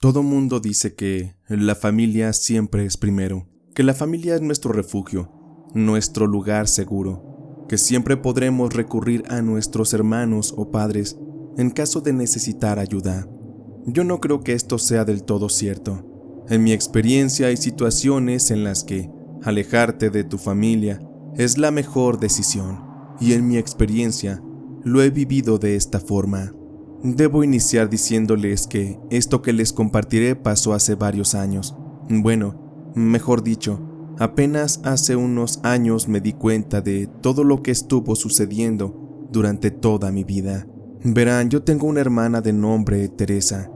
Todo mundo dice que la familia siempre es primero, que la familia es nuestro refugio, nuestro lugar seguro, que siempre podremos recurrir a nuestros hermanos o padres en caso de necesitar ayuda. Yo no creo que esto sea del todo cierto. En mi experiencia hay situaciones en las que alejarte de tu familia es la mejor decisión, y en mi experiencia lo he vivido de esta forma. Debo iniciar diciéndoles que esto que les compartiré pasó hace varios años. Bueno, mejor dicho, apenas hace unos años me di cuenta de todo lo que estuvo sucediendo durante toda mi vida. Verán, yo tengo una hermana de nombre Teresa.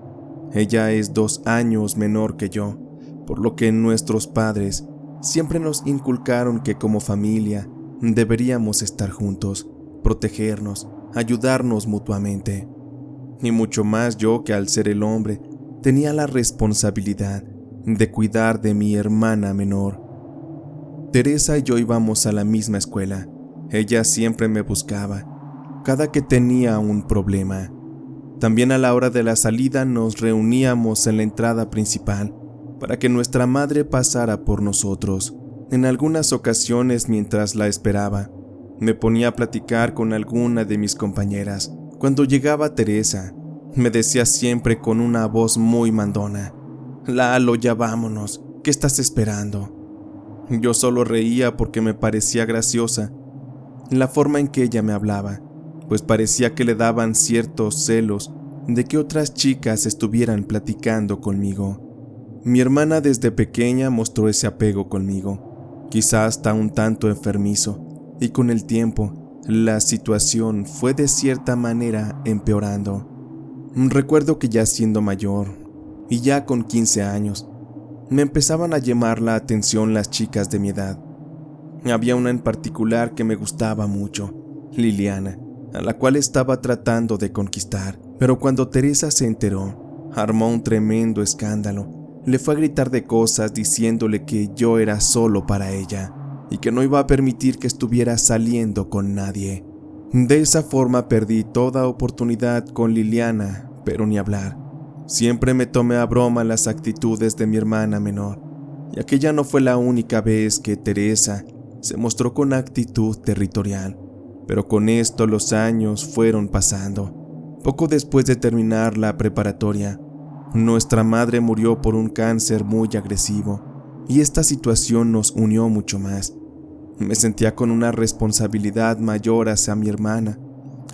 Ella es 2 años menor que yo, por lo que nuestros padres siempre nos inculcaron que como familia deberíamos estar juntos, protegernos, ayudarnos mutuamente. Y mucho más yo, que al ser el hombre tenía la responsabilidad de cuidar de mi hermana menor. Teresa y yo íbamos a la misma escuela. Ella siempre me buscaba cada que tenía un problema. También a la hora de la salida nos reuníamos en la entrada principal para que nuestra madre pasara por nosotros. En algunas ocasiones, mientras la esperaba, me ponía a platicar con alguna de mis compañeras. Cuando llegaba Teresa, me decía siempre con una voz muy mandona: «Lalo, ya vámonos, ¿qué estás esperando?». Yo solo reía porque me parecía graciosa la forma en que ella me hablaba, pues parecía que le daban ciertos celos de que otras chicas estuvieran platicando conmigo. Mi hermana desde pequeña mostró ese apego conmigo, quizá hasta un tanto enfermizo, y con el tiempo la situación fue de cierta manera empeorando. Recuerdo que ya siendo mayor, y ya con 15 años, me empezaban a llamar la atención las chicas de mi edad. Había una en particular que me gustaba mucho, Liliana, a la cual estaba tratando de conquistar, pero cuando Teresa se enteró, armó un tremendo escándalo. Le fue a gritar de cosas diciéndole que yo era solo para ella y que no iba a permitir que estuviera saliendo con nadie. De esa forma perdí toda oportunidad con Liliana, pero ni hablar. Siempre me tomé a broma las actitudes de mi hermana menor, y aquella no fue la única vez que Teresa se mostró con actitud territorial. Pero con esto los años fueron pasando. Poco después de terminar la preparatoria, nuestra madre murió por un cáncer muy agresivo, y esta situación nos unió mucho más. Me sentía con una responsabilidad mayor hacia mi hermana,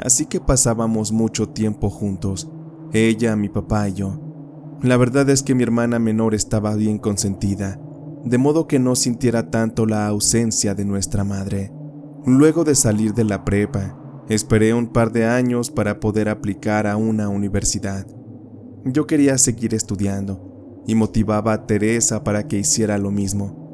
así que pasábamos mucho tiempo juntos, ella, mi papá y yo. La verdad es que mi hermana menor estaba bien consentida, de modo que no sintiera tanto la ausencia de nuestra madre. Luego de salir de la prepa, esperé un par de años para poder aplicar a una universidad. Yo quería seguir estudiando y motivaba a Teresa para que hiciera lo mismo.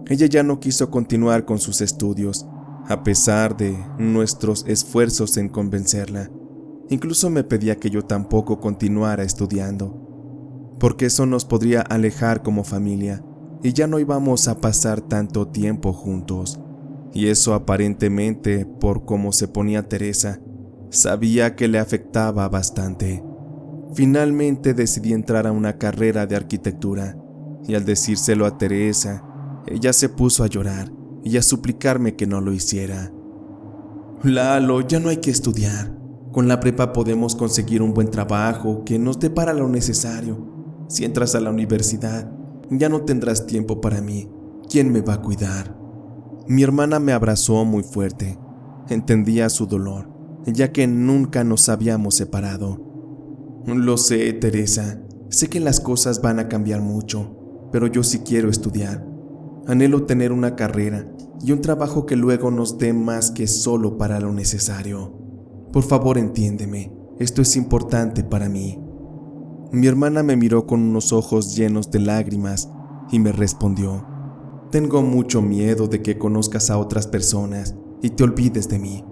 Ella ya no quiso continuar con sus estudios, a pesar de nuestros esfuerzos en convencerla. Incluso me pedía que yo tampoco continuara estudiando, porque eso nos podría alejar como familia y ya no íbamos a pasar tanto tiempo juntos. Y eso aparentemente, por cómo se ponía Teresa, sabía que le afectaba bastante. Finalmente decidí entrar a una carrera de arquitectura, y al decírselo a Teresa, ella se puso a llorar y a suplicarme que no lo hiciera. «Lalo, ya no hay que estudiar. Con la prepa podemos conseguir un buen trabajo que nos dé para lo necesario. Si entras a la universidad, ya no tendrás tiempo para mí. ¿Quién me va a cuidar?». Mi hermana me abrazó muy fuerte. Entendía su dolor, ya que nunca nos habíamos separado. «Lo sé, Teresa. Sé que las cosas van a cambiar mucho, pero yo sí quiero estudiar. Anhelo tener una carrera y un trabajo que luego nos dé más que solo para lo necesario. Por favor, entiéndeme. Esto es importante para mí». Mi hermana me miró con unos ojos llenos de lágrimas y me respondió: «Tengo mucho miedo de que conozcas a otras personas y te olvides de mí.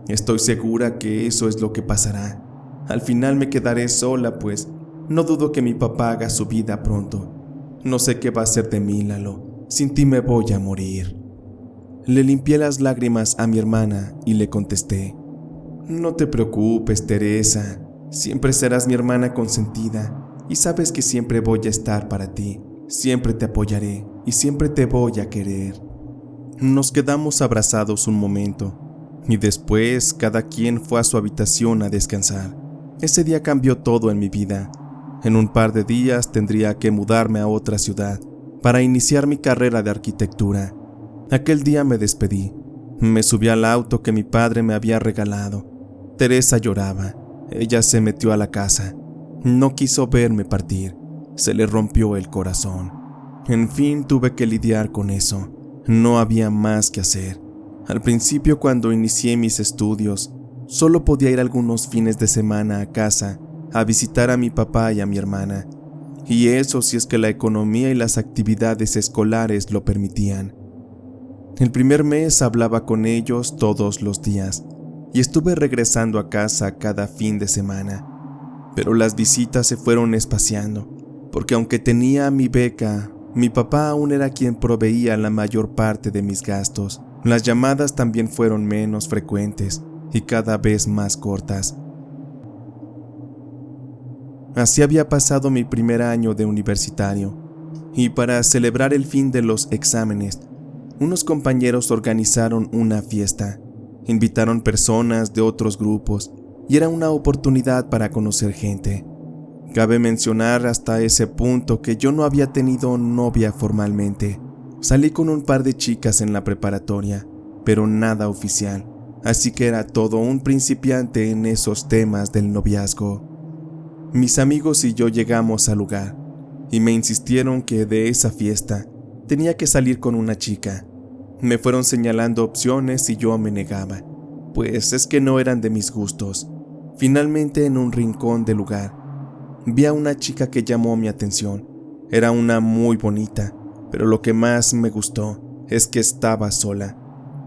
Estoy segura que eso es lo que pasará. Al final me quedaré sola, pues no dudo que mi papá haga su vida pronto. No sé qué va a ser de mí, Lalo. Sin ti me voy a morir». Le limpié las lágrimas a mi hermana y le contesté: «No te preocupes, Teresa. Siempre serás mi hermana consentida y sabes que siempre voy a estar para ti, siempre te apoyaré y siempre te voy a querer. Nos quedamos abrazados un momento y después cada quien fue a su habitación a descansar. Ese día cambió todo en mi vida. En un par de días tendría que mudarme a otra ciudad para iniciar mi carrera de arquitectura. Aquel día me despedí. Me subí al auto que mi padre me había regalado. Teresa lloraba. Ella se metió a la casa. No quiso verme partir. Se le rompió el corazón. En fin, tuve que lidiar con eso. No había más que hacer. Al principio, cuando inicié mis estudios, solo podía ir algunos fines de semana a casa a visitar a mi papá y a mi hermana. Y eso si es que la economía y las actividades escolares lo permitían. El primer mes hablaba con ellos todos los días y estuve regresando a casa cada fin de semana. Pero las visitas se fueron espaciando, porque aunque tenía mi beca, mi papá aún era quien proveía la mayor parte de mis gastos. Las llamadas también fueron menos frecuentes y cada vez más cortas. Así había pasado mi primer año de universitario, y para celebrar el fin de los exámenes, unos compañeros organizaron una fiesta. Invitaron personas de otros grupos y era una oportunidad para conocer gente. Cabe mencionar hasta ese punto que yo no había tenido novia formalmente. Salí con un par de chicas en la preparatoria, pero nada oficial, así que era todo un principiante en esos temas del noviazgo. Mis amigos y yo llegamos al lugar y me insistieron que de esa fiesta tenía que salir con una chica. Me fueron señalando opciones y yo me negaba, pues es que no eran de mis gustos. Finalmente, en un rincón del lugar, vi a una chica que llamó mi atención. Era una muy bonita, pero lo que más me gustó es que estaba sola,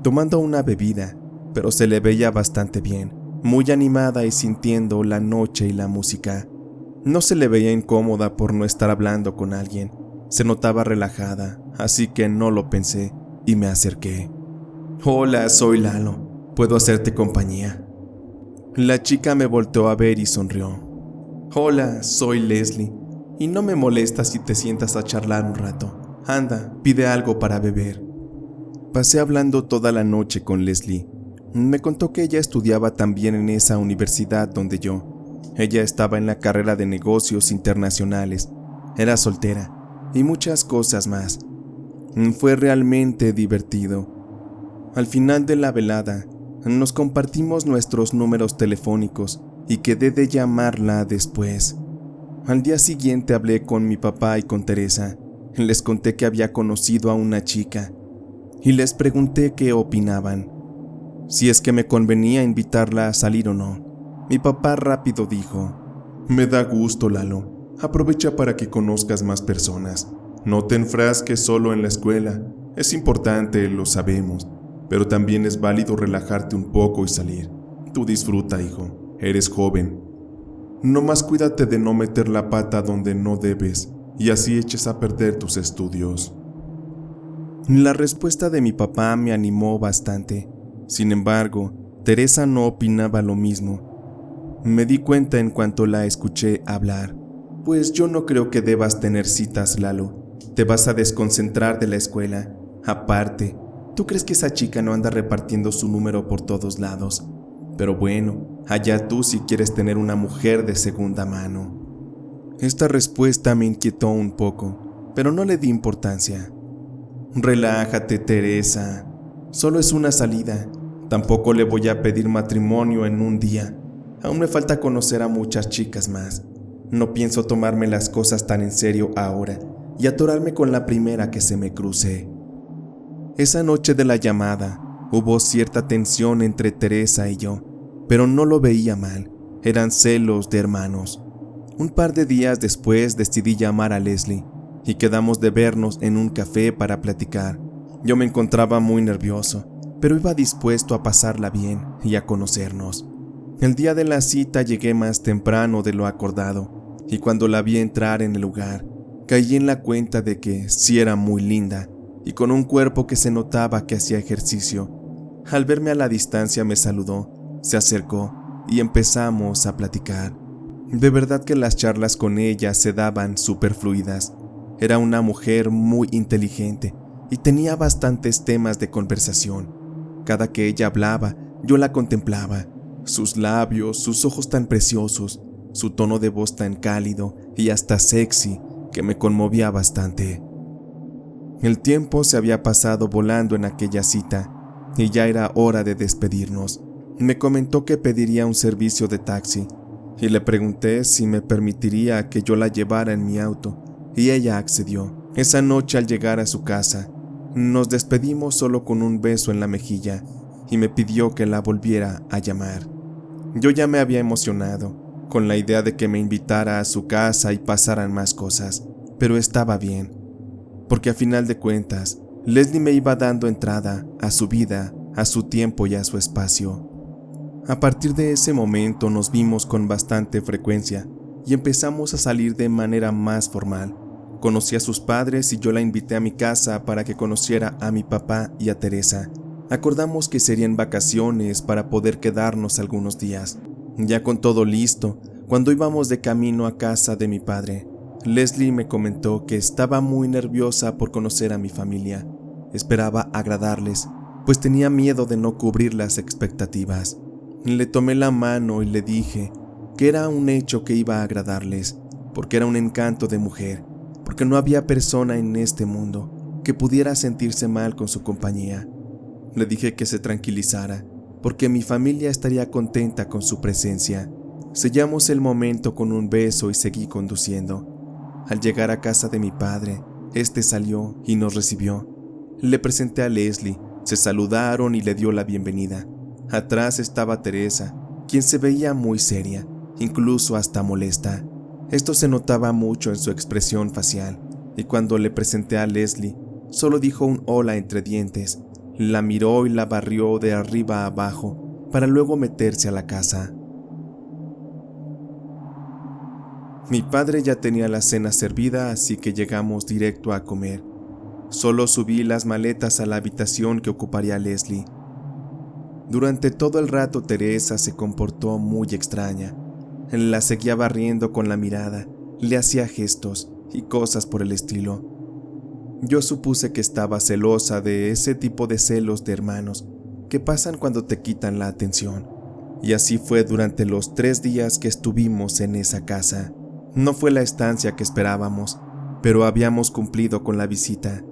tomando una bebida, pero se le veía bastante bien, muy animada y sintiendo la noche y la música. No se le veía incómoda por no estar hablando con alguien, se notaba relajada, así que no lo pensé y me acerqué. Hola, soy Lalo, ¿puedo hacerte compañía? La chica me volteó a ver y sonrió. Hola, soy Leslie, y no me molesta si te sientas a charlar un rato. Anda, pide algo para beber. Pasé hablando toda la noche con Leslie. Me contó que ella estudiaba también en esa universidad donde yo. Ella estaba en la carrera de negocios internacionales, era soltera y muchas cosas más. Fue realmente divertido. Al final de la velada, nos compartimos nuestros números telefónicos y quedé de llamarla después. Al día siguiente hablé con mi papá y con Teresa. Les conté que había conocido a una chica y les pregunté qué opinaban, si es que me convenía invitarla a salir o no. Mi papá rápido dijo: me da gusto, Lalo. Aprovecha para que conozcas más personas. No te enfrasques solo en la escuela. Es importante, lo sabemos, pero también es válido relajarte un poco y salir. Tú disfruta, hijo. Eres joven. Nomás cuídate de no meter la pata donde no debes y así eches a perder tus estudios. La respuesta de mi papá me animó bastante. Sin embargo, Teresa no opinaba lo mismo. Me di cuenta en cuanto la escuché hablar. Pues yo no creo que debas tener citas, Lalo. Te vas a desconcentrar de la escuela. Aparte, ¿tú crees que esa chica no anda repartiendo su número por todos lados? Pero bueno, allá tú si quieres tener una mujer de segunda mano. Esta respuesta me inquietó un poco, pero no le di importancia. Relájate, Teresa. Solo es una salida. Tampoco le voy a pedir matrimonio en un día. Aún me falta conocer a muchas chicas más. No pienso tomarme las cosas tan en serio ahora y atorarme con la primera que se me cruce. Esa noche de la llamada hubo cierta tensión entre Teresa y yo, pero no lo veía mal. Eran celos de hermanos. Un par de días después decidí llamar a Leslie y quedamos de vernos en un café para platicar. Yo me encontraba muy nervioso, pero iba dispuesto a pasarla bien y a conocernos. El día de la cita llegué más temprano de lo acordado, y cuando la vi entrar en el lugar, caí en la cuenta de que sí era muy linda, y con un cuerpo que se notaba que hacía ejercicio. Al verme a la distancia me saludó, se acercó, y empezamos a platicar. De verdad que las charlas con ella se daban súper fluidas. Era una mujer muy inteligente y tenía bastantes temas de conversación. Cada que ella hablaba, yo la contemplaba. Sus labios, sus ojos tan preciosos, su tono de voz tan cálido y hasta sexy que me conmovía bastante. El tiempo se había pasado volando en aquella cita y ya era hora de despedirnos. Me comentó que pediría un servicio de taxi y le pregunté si me permitiría que yo la llevara en mi auto y ella accedió. Esa noche al llegar a su casa, nos despedimos solo con un beso en la mejilla y me pidió que la volviera a llamar. Yo ya me había emocionado con la idea de que me invitara a su casa y pasaran más cosas, pero estaba bien, porque a final de cuentas, Leslie me iba dando entrada a su vida, a su tiempo y a su espacio. A partir de ese momento nos vimos con bastante frecuencia y empezamos a salir de manera más formal. Conocí a sus padres y yo la invité a mi casa para que conociera a mi papá y a Teresa. Acordamos que serían vacaciones para poder quedarnos algunos días. Ya con todo listo, cuando íbamos de camino a casa de mi padre, Leslie me comentó que estaba muy nerviosa por conocer a mi familia. Esperaba agradarles, pues tenía miedo de no cubrir las expectativas. Le tomé la mano y le dije que era un hecho que iba a agradarles, porque era un encanto de mujer, porque no había persona en este mundo que pudiera sentirse mal con su compañía. Le dije que se tranquilizara, porque mi familia estaría contenta con su presencia. Sellamos el momento con un beso y seguí conduciendo. Al llegar a casa de mi padre, este salió y nos recibió. Le presenté a Leslie, se saludaron y le dio la bienvenida. Atrás estaba Teresa, quien se veía muy seria, incluso hasta molesta. Esto se notaba mucho en su expresión facial, y cuando le presenté a Leslie, solo dijo un hola entre dientes. La miró y la barrió de arriba a abajo, para luego meterse a la casa. Mi padre ya tenía la cena servida, así que llegamos directo a comer. Solo subí las maletas a la habitación que ocuparía Leslie. Durante todo el rato Teresa se comportó muy extraña. La seguía barriendo con la mirada, le hacía gestos y cosas por el estilo. Yo supuse que estaba celosa de ese tipo de celos de hermanos que pasan cuando te quitan la atención. Y así fue durante los 3 días que estuvimos en esa casa. No fue la estancia que esperábamos, pero habíamos cumplido con la visita.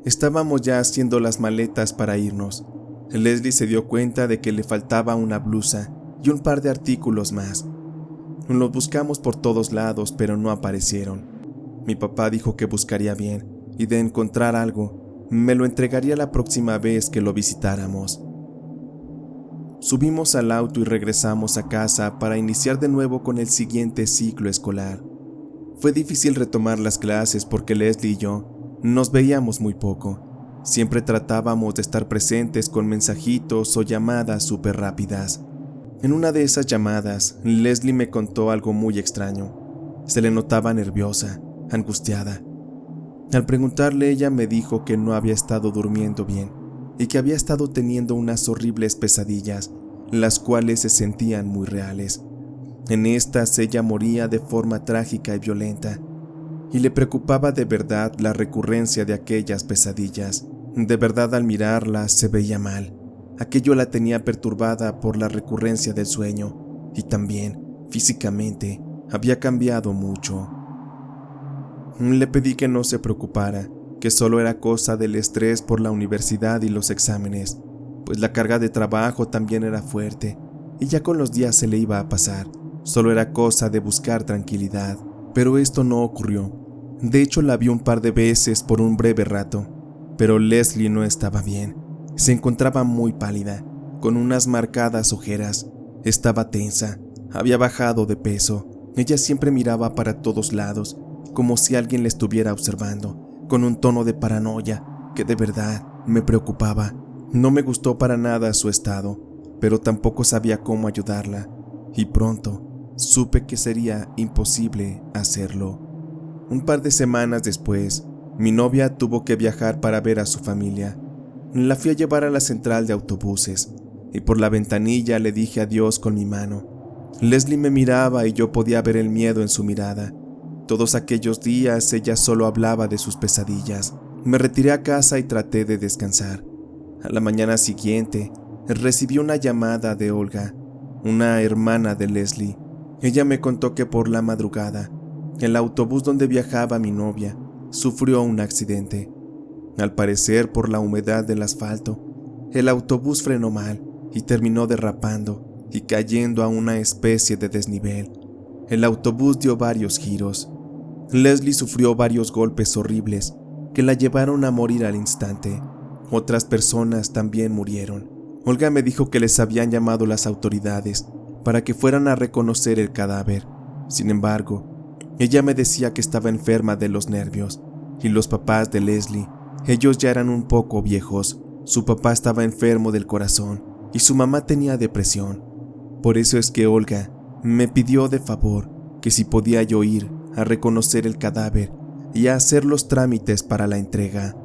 Estábamos ya haciendo las maletas para irnos. Leslie se dio cuenta de que le faltaba una blusa y un par de artículos más. Los buscamos por todos lados, pero no aparecieron. Mi papá dijo que buscaría bien y de encontrar algo, me lo entregaría la próxima vez que lo visitáramos. Subimos al auto y regresamos a casa para iniciar de nuevo con el siguiente ciclo escolar. Fue difícil retomar las clases porque Leslie y yo nos veíamos muy poco. Siempre tratábamos de estar presentes con mensajitos o llamadas súper rápidas. En una de esas llamadas, Leslie me contó algo muy extraño. Se le notaba nerviosa, angustiada. Al preguntarle, ella me dijo que no había estado durmiendo bien y que había estado teniendo unas horribles pesadillas, las cuales se sentían muy reales. En estas ella moría de forma trágica y violenta, y le preocupaba de verdad la recurrencia de aquellas pesadillas. De verdad, al mirarla se veía mal. Aquello la tenía perturbada por la recurrencia del sueño, y también, físicamente, había cambiado mucho. Le pedí que no se preocupara, que solo era cosa del estrés por la universidad y los exámenes, pues la carga de trabajo también era fuerte, y ya con los días se le iba a pasar. Solo era cosa de buscar tranquilidad, pero esto no ocurrió. De hecho, la vi un par de veces por un breve rato, pero Leslie no estaba bien. Se encontraba muy pálida, con unas marcadas ojeras. Estaba tensa, había bajado de peso. Ella siempre miraba para todos lados, como si alguien la estuviera observando, con un tono de paranoia que de verdad me preocupaba. No me gustó para nada su estado, pero tampoco sabía cómo ayudarla, y pronto supe que sería imposible hacerlo. Un par de semanas después, mi novia tuvo que viajar para ver a su familia. La fui a llevar a la central de autobuses, y por la ventanilla le dije adiós con mi mano. Leslie me miraba y yo podía ver el miedo en su mirada. Todos aquellos días ella solo hablaba de sus pesadillas. Me retiré a casa y traté de descansar. A la mañana siguiente, recibí una llamada de Olga, una hermana de Leslie. Ella me contó que por la madrugada, el autobús donde viajaba mi novia sufrió un accidente. Al parecer, por la humedad del asfalto, el autobús frenó mal y terminó derrapando y cayendo a una especie de desnivel. El autobús dio varios giros. Leslie sufrió varios golpes horribles que la llevaron a morir al instante. Otras personas también murieron. Olga me dijo que les habían llamado las autoridades para que fueran a reconocer el cadáver. Sin embargo, ella me decía que estaba enferma de los nervios, y los papás de Leslie, ellos ya eran un poco viejos. Su papá estaba enfermo del corazón y su mamá tenía depresión. Por eso es que Olga me pidió de favor que si podía yo ir a reconocer el cadáver y a hacer los trámites para la entrega.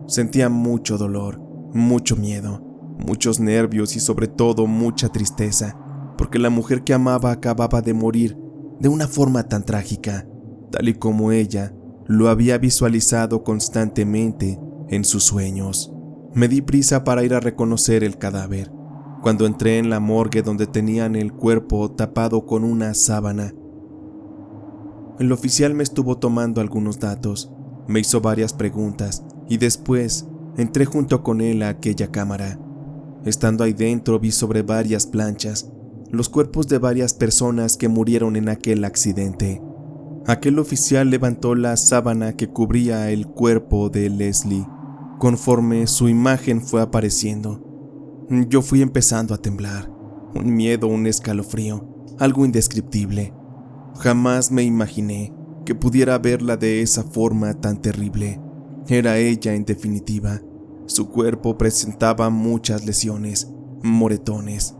Sentía mucho dolor, mucho miedo, muchos nervios y sobre todo mucha tristeza, porque la mujer que amaba acababa de morir de una forma tan trágica, tal y como ella lo había visualizado constantemente en sus sueños. Me di prisa para ir a reconocer el cadáver. Cuando entré en la morgue donde tenían el cuerpo tapado con una sábana, el oficial me estuvo tomando algunos datos, me hizo varias preguntas y después entré junto con él a aquella cámara. Estando ahí dentro vi sobre varias planchas los cuerpos de varias personas que murieron en aquel accidente. Aquel oficial levantó la sábana que cubría el cuerpo de Leslie. Conforme su imagen fue apareciendo, yo fui empezando a temblar. Un miedo, un escalofrío, algo indescriptible. Jamás me imaginé que pudiera verla de esa forma tan terrible. Era ella en definitiva. Su cuerpo presentaba muchas lesiones, moretones.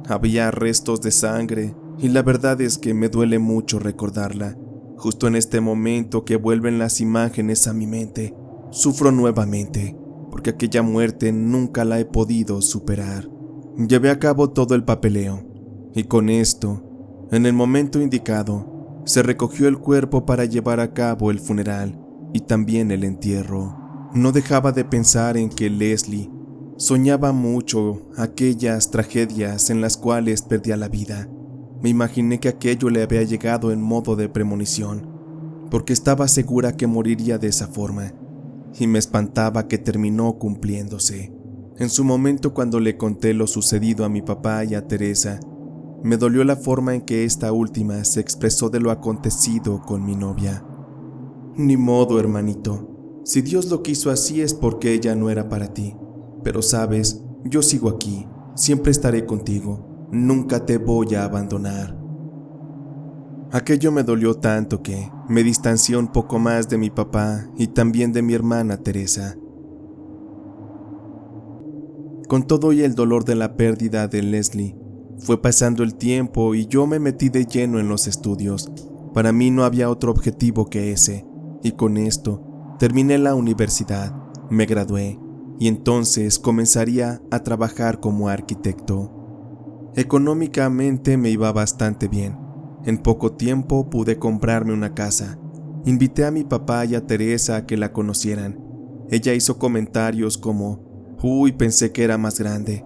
Había restos de sangre y la verdad es que me duele mucho recordarla. Justo en este momento que vuelven las imágenes a mi mente, sufro nuevamente, porque aquella muerte nunca la he podido superar. Llevé a cabo todo el papeleo, y con esto, en el momento indicado, se recogió el cuerpo para llevar a cabo el funeral y también el entierro. No dejaba de pensar en que Leslie soñaba mucho aquellas tragedias en las cuales perdía la vida. Me imaginé que aquello le había llegado en modo de premonición, porque estaba segura que moriría de esa forma, y me espantaba que terminó cumpliéndose. En su momento, cuando le conté lo sucedido a mi papá y a Teresa, me dolió la forma en que esta última se expresó de lo acontecido con mi novia. Ni modo, hermanito. Si Dios lo quiso así es porque ella no era para ti. Pero sabes, yo sigo aquí, siempre estaré contigo, nunca te voy a abandonar. Aquello me dolió tanto que me distancié un poco más de mi papá y también de mi hermana Teresa. Con todo y el dolor de la pérdida de Leslie, fue pasando el tiempo y yo me metí de lleno en los estudios. Para mí no había otro objetivo que ese, y con esto terminé la universidad, me gradué, y entonces comenzaría a trabajar como arquitecto. Económicamente me iba bastante bien. En poco tiempo pude comprarme una casa. Invité a mi papá y a Teresa a que la conocieran. Ella hizo comentarios como: «Uy, pensé que era más grande.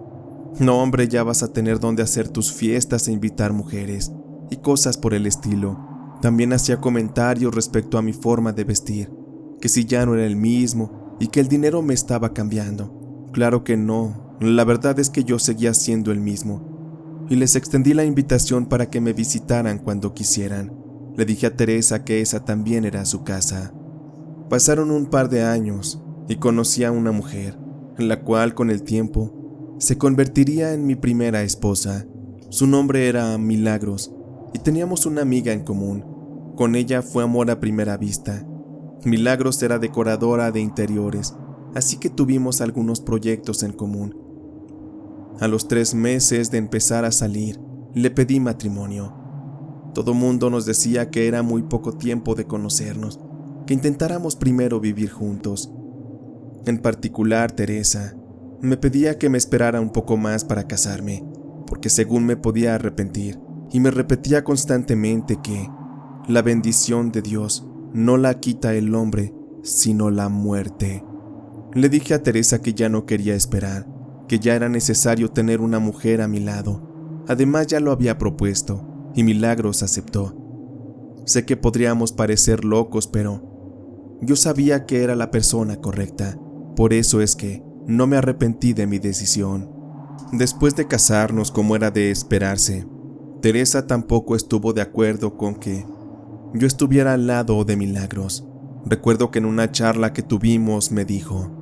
No, hombre, ya vas a tener donde hacer tus fiestas e invitar mujeres», y cosas por el estilo. También hacía comentarios respecto a mi forma de vestir, que si ya no era el mismo y que el dinero me estaba cambiando. Claro que no, la verdad es que yo seguía siendo el mismo. Y les extendí la invitación para que me visitaran cuando quisieran. Le dije a Teresa que esa también era su casa. Pasaron un par de años y conocí a una mujer, la cual con el tiempo se convertiría en mi primera esposa. Su nombre era Milagros y teníamos una amiga en común. Con ella fue amor a primera vista. Milagros era decoradora de interiores, así que tuvimos algunos proyectos en común. A los 3 meses de empezar a salir, le pedí matrimonio. Todo mundo nos decía que era muy poco tiempo de conocernos, que intentáramos primero vivir juntos. En particular, Teresa me pedía que me esperara un poco más para casarme, porque según me podía arrepentir, y me repetía constantemente que la bendición de Dios no la quita el hombre, sino la muerte. Le dije a Teresa que ya no quería esperar, que ya era necesario tener una mujer a mi lado. Además ya lo había propuesto, y Milagros aceptó. Sé que podríamos parecer locos, pero yo sabía que era la persona correcta. Por eso es que no me arrepentí de mi decisión. Después de casarnos, como era de esperarse, Teresa tampoco estuvo de acuerdo con que yo estuviera al lado de Milagros. Recuerdo que en una charla que tuvimos me dijo: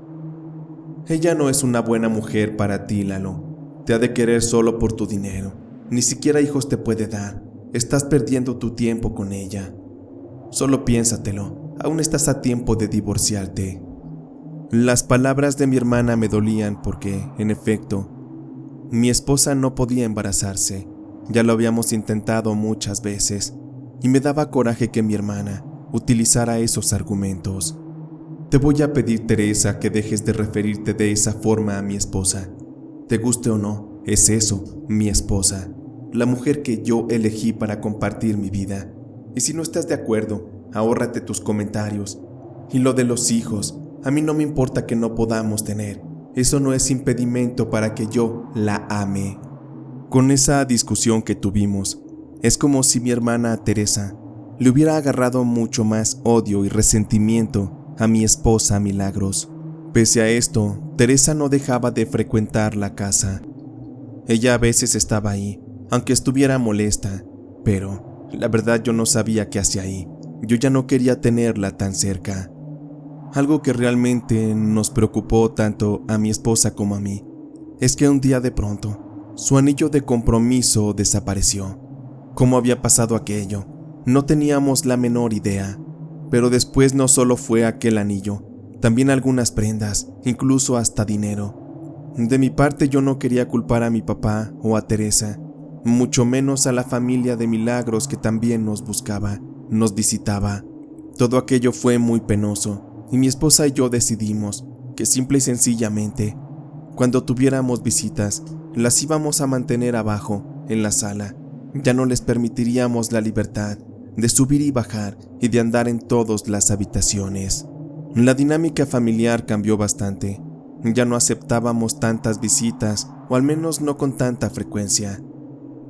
ella no es una buena mujer para ti, Lalo. Te ha de querer solo por tu dinero. Ni siquiera hijos te puede dar. Estás perdiendo tu tiempo con ella. Solo piénsatelo. Aún estás a tiempo de divorciarte. Las palabras de mi hermana me dolían porque, en efecto, mi esposa no podía embarazarse. Ya lo habíamos intentado muchas veces, y me daba coraje que mi hermana utilizara esos argumentos. Te voy a pedir, Teresa, que dejes de referirte de esa forma a mi esposa. Te guste o no, es eso, mi esposa, la mujer que yo elegí para compartir mi vida. Y si no estás de acuerdo, ahórrate tus comentarios. Y lo de los hijos, a mí no me importa que no podamos tener. Eso no es impedimento para que yo la ame. Con esa discusión que tuvimos, es como si mi hermana Teresa le hubiera agarrado mucho más odio y resentimiento a mi esposa Milagros. Pese a esto, Teresa no dejaba de frecuentar la casa. Ella a veces estaba ahí, aunque estuviera molesta, pero la verdad yo no sabía qué hacía ahí. Yo ya no quería tenerla tan cerca. Algo que realmente nos preocupó tanto a mi esposa como a mí es que un día de pronto su anillo de compromiso desapareció. ¿Cómo había pasado aquello? No teníamos la menor idea. Pero después no solo fue aquel anillo, también algunas prendas, incluso hasta dinero. De mi parte yo no quería culpar a mi papá o a Teresa, mucho menos a la familia de Milagros que también nos buscaba, nos visitaba. Todo aquello fue muy penoso, y mi esposa y yo decidimos que simple y sencillamente, cuando tuviéramos visitas, las íbamos a mantener abajo, en la sala. Ya no les permitiríamos la libertad de subir y bajar y de andar en todas las habitaciones. La dinámica familiar cambió bastante. Ya no aceptábamos tantas visitas, o al menos no con tanta frecuencia.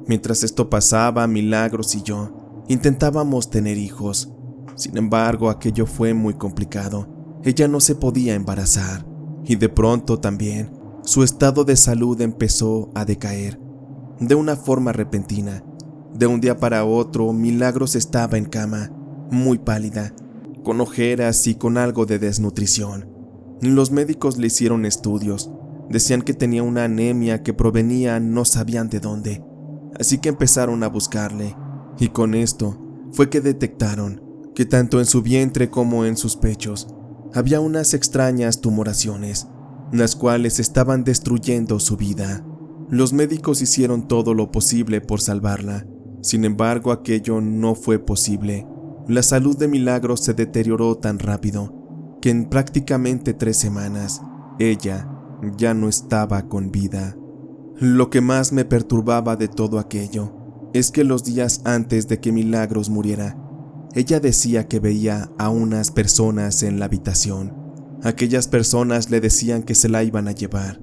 Mientras esto pasaba, Milagros y yo intentábamos tener hijos. Sin embargo, aquello fue muy complicado. Ella no se podía embarazar, y de pronto también su estado de salud empezó a decaer de una forma repentina. De un día para otro, Milagros estaba en cama, muy pálida, con ojeras y con algo de desnutrición. Los médicos le hicieron estudios. Decían que tenía una anemia que provenía no sabían de dónde. Así que empezaron a buscarle, y con esto fue que detectaron que tanto en su vientre como en sus pechos había unas extrañas tumoraciones, las cuales estaban destruyendo su vida. Los médicos hicieron todo lo posible por salvarla. Sin embargo, aquello no fue posible. La salud de Milagros se deterioró tan rápido que en prácticamente 3 semanas ella ya no estaba con vida. Lo que más me perturbaba de todo aquello es que los días antes de que Milagros muriera, ella decía que veía a unas personas en la habitación. Aquellas personas le decían que se la iban a llevar,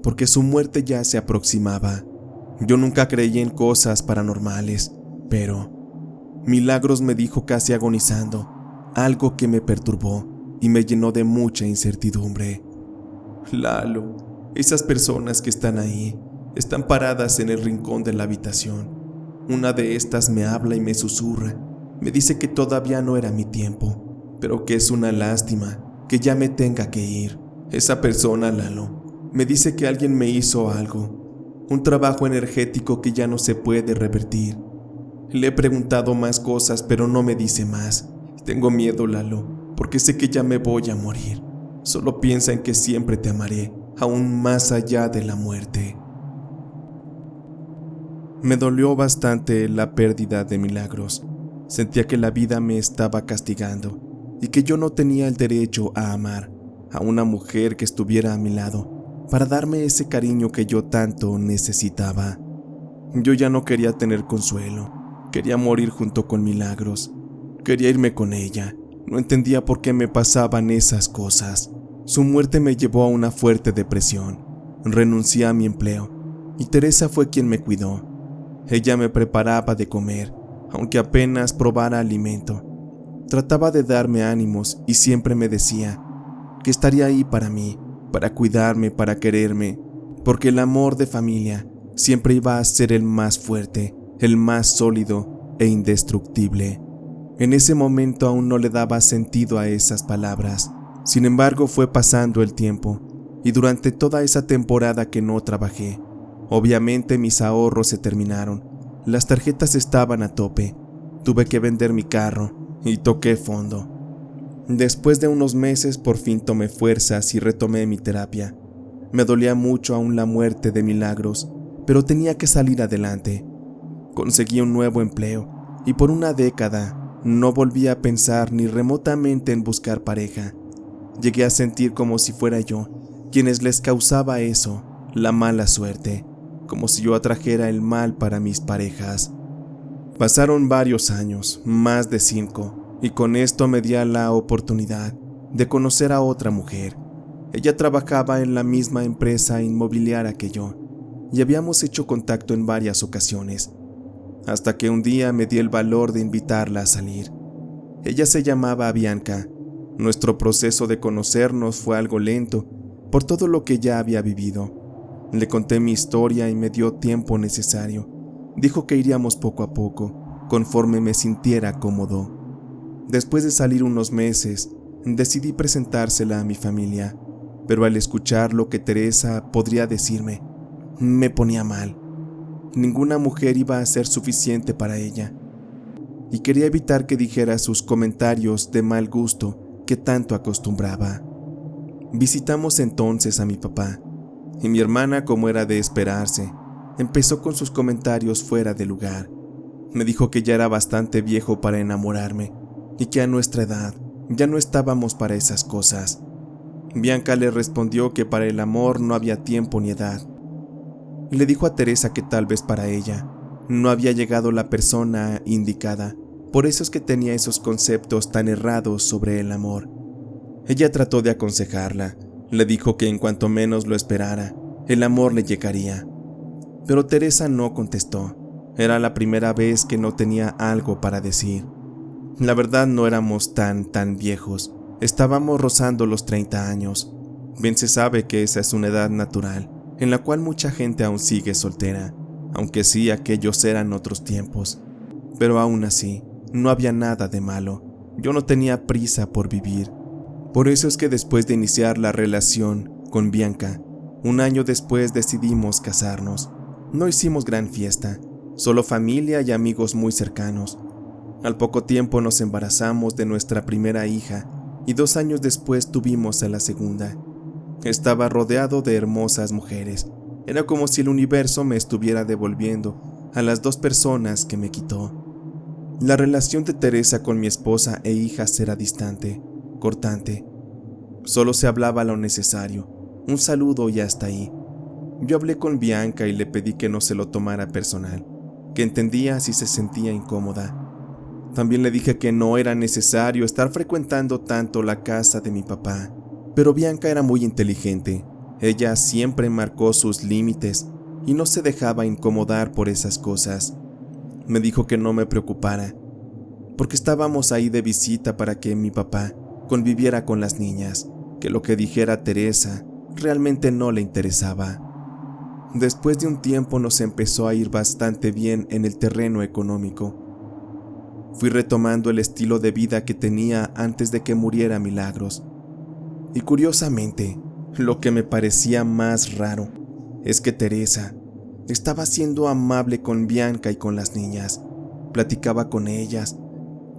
porque su muerte ya se aproximaba. Yo nunca creí en cosas paranormales, pero Milagros me dijo casi agonizando algo que me perturbó y me llenó de mucha incertidumbre. Lalo, esas personas que están ahí están paradas en el rincón de la habitación. Una de estas me habla y me susurra. Me dice que todavía no era mi tiempo, pero que es una lástima que ya me tenga que ir. Esa persona, Lalo, me dice que alguien me hizo algo, un trabajo energético que ya no se puede revertir. Le he preguntado más cosas, pero no me dice más. Tengo miedo, Lalo, porque sé que ya me voy a morir. Solo piensa en que siempre te amaré, aún más allá de la muerte. Me dolió bastante la pérdida de Milagros. Sentía que la vida me estaba castigando y que yo no tenía el derecho a amar a una mujer que estuviera a mi lado para darme ese cariño que yo tanto necesitaba. Yo ya no quería tener consuelo, quería morir junto con Milagros, quería irme con ella. No entendía por qué me pasaban esas cosas. Su muerte me llevó a una fuerte depresión. Renuncié a mi empleo y Teresa fue quien me cuidó. Ella me preparaba de comer, aunque apenas probara alimento. Trataba de darme ánimos y siempre me decía que estaría ahí para mí, para cuidarme, para quererme, porque el amor de familia siempre iba a ser el más fuerte, el más sólido e indestructible. En ese momento aún no le daba sentido a esas palabras. Sin embargo, fue pasando el tiempo, y durante toda esa temporada que no trabajé, obviamente mis ahorros se terminaron. Las tarjetas estaban a tope. Tuve que vender mi carro y toqué fondo. Después de unos meses por fin tomé fuerzas y retomé mi terapia. Me dolía mucho aún la muerte de Milagros, pero tenía que salir adelante. Conseguí un nuevo empleo y por una década no volví a pensar ni remotamente en buscar pareja. Llegué a sentir como si fuera yo quienes les causaba eso, la mala suerte, como si yo atrajera el mal para mis parejas. Pasaron varios años, más de 5, y con esto me di la oportunidad de conocer a otra mujer. Ella trabajaba en la misma empresa inmobiliaria que yo, y habíamos hecho contacto en varias ocasiones, hasta que un día me di el valor de invitarla a salir. Ella se llamaba Bianca. Nuestro proceso de conocernos fue algo lento, por todo lo que ya había vivido. Le conté mi historia y me dio tiempo necesario. Dijo que iríamos poco a poco, conforme me sintiera cómodo. Después de salir unos meses, decidí presentársela a mi familia, pero al escuchar lo que Teresa podría decirme, me ponía mal. Ninguna mujer iba a ser suficiente para ella, y quería evitar que dijera sus comentarios de mal gusto que tanto acostumbraba. Visitamos entonces a mi papá, y mi hermana, como era de esperarse, empezó con sus comentarios fuera de lugar. Me dijo que ya era bastante viejo para enamorarme, y que a nuestra edad ya no estábamos para esas cosas. Bianca le respondió que para el amor no había tiempo ni edad, y le dijo a Teresa que tal vez para ella no había llegado la persona indicada, por eso es que tenía esos conceptos tan errados sobre el amor. Ella trató de aconsejarla, le dijo que en cuanto menos lo esperara, el amor le llegaría. Pero Teresa no contestó. Era la primera vez que no tenía algo para decir. La verdad no éramos tan viejos, estábamos rozando los 30 años. Bien se sabe que esa es una edad natural, en la cual mucha gente aún sigue soltera, aunque sí aquellos eran otros tiempos. Pero aún así, no había nada de malo. Yo no tenía prisa por vivir. Por eso es que después de iniciar la relación con Bianca, un año después decidimos casarnos. No hicimos gran fiesta, solo familia y amigos muy cercanos. Al poco tiempo nos embarazamos de nuestra primera hija y 2 años después tuvimos a la segunda. Estaba rodeado de hermosas mujeres. Era como si el universo me estuviera devolviendo a las 2 personas que me quitó. La relación de Teresa con mi esposa e hijas era distante, cortante. Solo se hablaba lo necesario, un saludo y hasta ahí. Yo hablé con Bianca y le pedí que no se lo tomara personal, que entendía si se sentía incómoda. También le dije que no era necesario estar frecuentando tanto la casa de mi papá, pero Bianca era muy inteligente. Ella siempre marcó sus límites y no se dejaba incomodar por esas cosas. Me dijo que no me preocupara, porque estábamos ahí de visita para que mi papá conviviera con las niñas, que lo que dijera Teresa realmente no le interesaba. Después de un tiempo nos empezó a ir bastante bien en el terreno económico. Fui retomando el estilo de vida que tenía antes de que muriera Milagros. Y curiosamente, lo que me parecía más raro es que Teresa estaba siendo amable con Bianca y con las niñas. Platicaba con ellas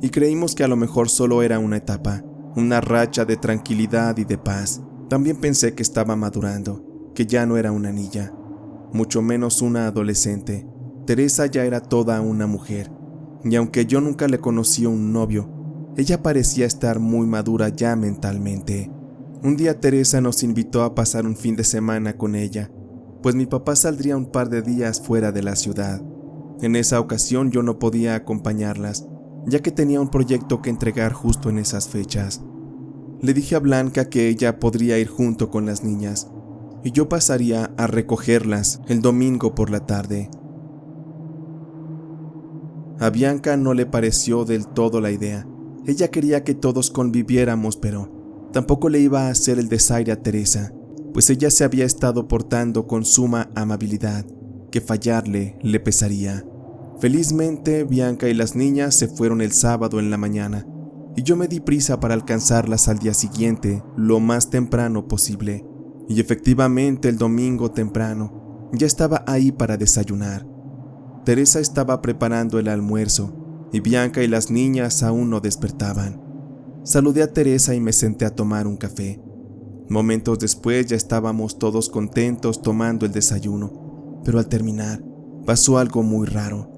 y creímos que a lo mejor solo era una etapa, una racha de tranquilidad y de paz. También pensé que estaba madurando, que ya no era una niña, mucho menos una adolescente. Teresa ya era toda una mujer, y aunque yo nunca le conocí un novio, ella parecía estar muy madura ya mentalmente. Un día Teresa nos invitó a pasar un fin de semana con ella. pues mi papá saldría un par de días fuera de la ciudad. En esa ocasión yo no podía acompañarlas, ya que tenía un proyecto que entregar justo en esas fechas. Le dije a Blanca que ella podría ir junto con las niñas, y yo pasaría a recogerlas el domingo por la tarde. A Bianca no le pareció del todo la idea. Ella quería que todos conviviéramos, pero tampoco le iba a hacer el desaire a Teresa, pues ella se había estado portando con suma amabilidad, que fallarle le pesaría. Felizmente, Bianca y las niñas se fueron el sábado en la mañana, y yo me di prisa para alcanzarlas al día siguiente, lo más temprano posible. Y efectivamente, el domingo temprano, ya estaba ahí para desayunar. Teresa estaba preparando el almuerzo, y Bianca y las niñas aún no despertaban. Saludé a Teresa y me senté a tomar un café. Momentos después ya estábamos todos contentos tomando el desayuno, pero al terminar, pasó algo muy raro.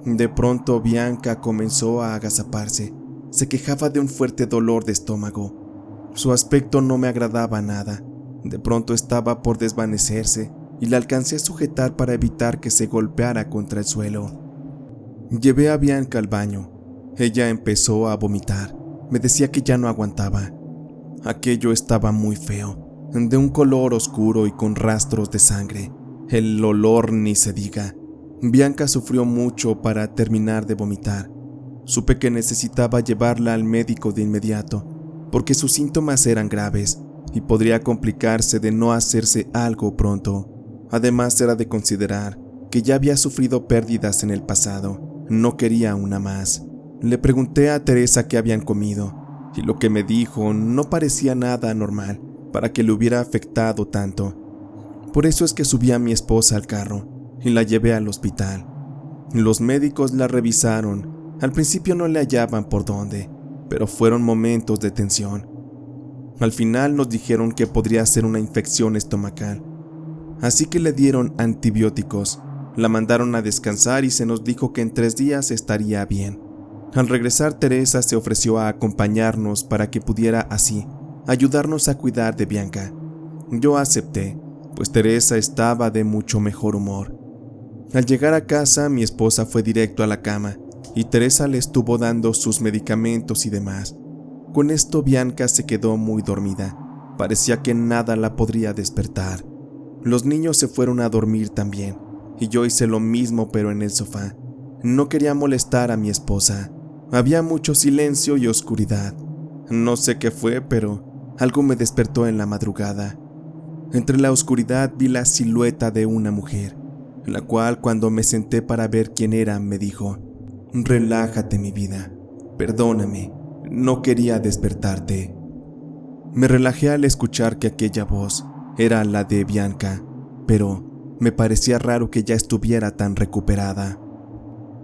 De pronto Bianca comenzó a agazaparse. Se quejaba de un fuerte dolor de estómago. Su aspecto no me agradaba nada. De pronto estaba por desvanecerse y la alcancé a sujetar para evitar que se golpeara contra el suelo. Llevé a Bianca al baño. Ella empezó a vomitar. Me decía que ya no aguantaba. Aquello estaba muy feo, de un color oscuro y con rastros de sangre. El olor ni se diga. Bianca sufrió mucho para terminar de vomitar. Supe que necesitaba llevarla al médico de inmediato, porque sus síntomas eran graves y podría complicarse de no hacerse algo pronto. Además, era de considerar que ya había sufrido pérdidas en el pasado. No quería una más. Le pregunté a Teresa qué habían comido, y lo que me dijo no parecía nada anormal para que le hubiera afectado tanto. Por eso es que subí a mi esposa al carro y la llevé al hospital. Los médicos la revisaron. Al principio no le hallaban por dónde, pero fueron momentos de tensión. Al final nos dijeron que podría ser una infección estomacal, así que le dieron antibióticos. La mandaron a descansar y se nos dijo que en 3 días estaría bien. Al regresar, Teresa se ofreció a acompañarnos para que pudiera así ayudarnos a cuidar de Bianca. Yo acepté, pues Teresa estaba de mucho mejor humor. Al llegar a casa, mi esposa fue directo a la cama y Teresa le estuvo dando sus medicamentos y demás. Con esto Bianca se quedó muy dormida. Parecía que nada la podría despertar. Los niños se fueron a dormir también, y yo hice lo mismo pero en el sofá. No quería molestar a mi esposa. Había mucho silencio y oscuridad. No sé qué fue, pero algo me despertó en la madrugada. Entre la oscuridad vi la silueta de una mujer, la cual cuando me senté para ver quién era me dijo: «Relájate, mi vida, perdóname, no quería despertarte». Me relajé al escuchar que aquella voz era la de Bianca, pero me parecía raro que ya estuviera tan recuperada.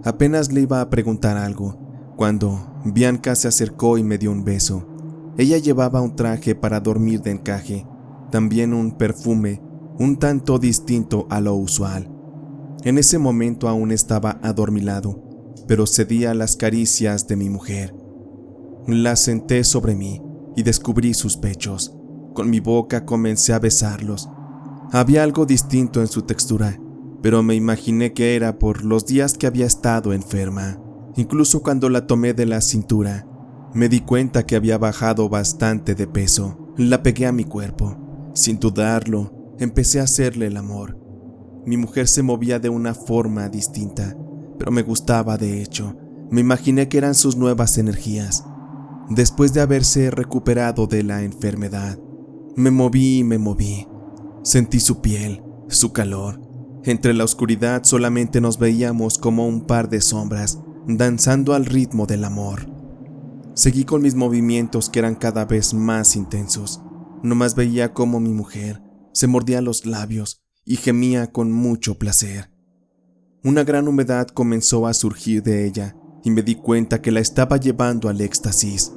Apenas le iba a preguntar algo, cuando Bianca se acercó y me dio un beso. Ella llevaba un traje para dormir de encaje, también un perfume un tanto distinto a lo usual. En ese momento aún estaba adormilado, pero cedía a las caricias de mi mujer. La senté sobre mí y descubrí sus pechos. Con mi boca comencé a besarlos. Había algo distinto en su textura, pero me imaginé que era por los días que había estado enferma. Incluso cuando la tomé de la cintura, me di cuenta que había bajado bastante de peso. La pegué a mi cuerpo. Sin dudarlo, empecé a hacerle el amor. Mi mujer se movía de una forma distinta, pero me gustaba de hecho. Me imaginé que eran sus nuevas energías. Después de haberse recuperado de la enfermedad, me moví y me moví. Sentí su piel, su calor. Entre la oscuridad solamente nos veíamos como un par de sombras, danzando al ritmo del amor. Seguí con mis movimientos que eran cada vez más intensos. Nomás veía cómo mi mujer se mordía los labios y gemía con mucho placer. Una gran humedad comenzó a surgir de ella y me di cuenta que la estaba llevando al éxtasis.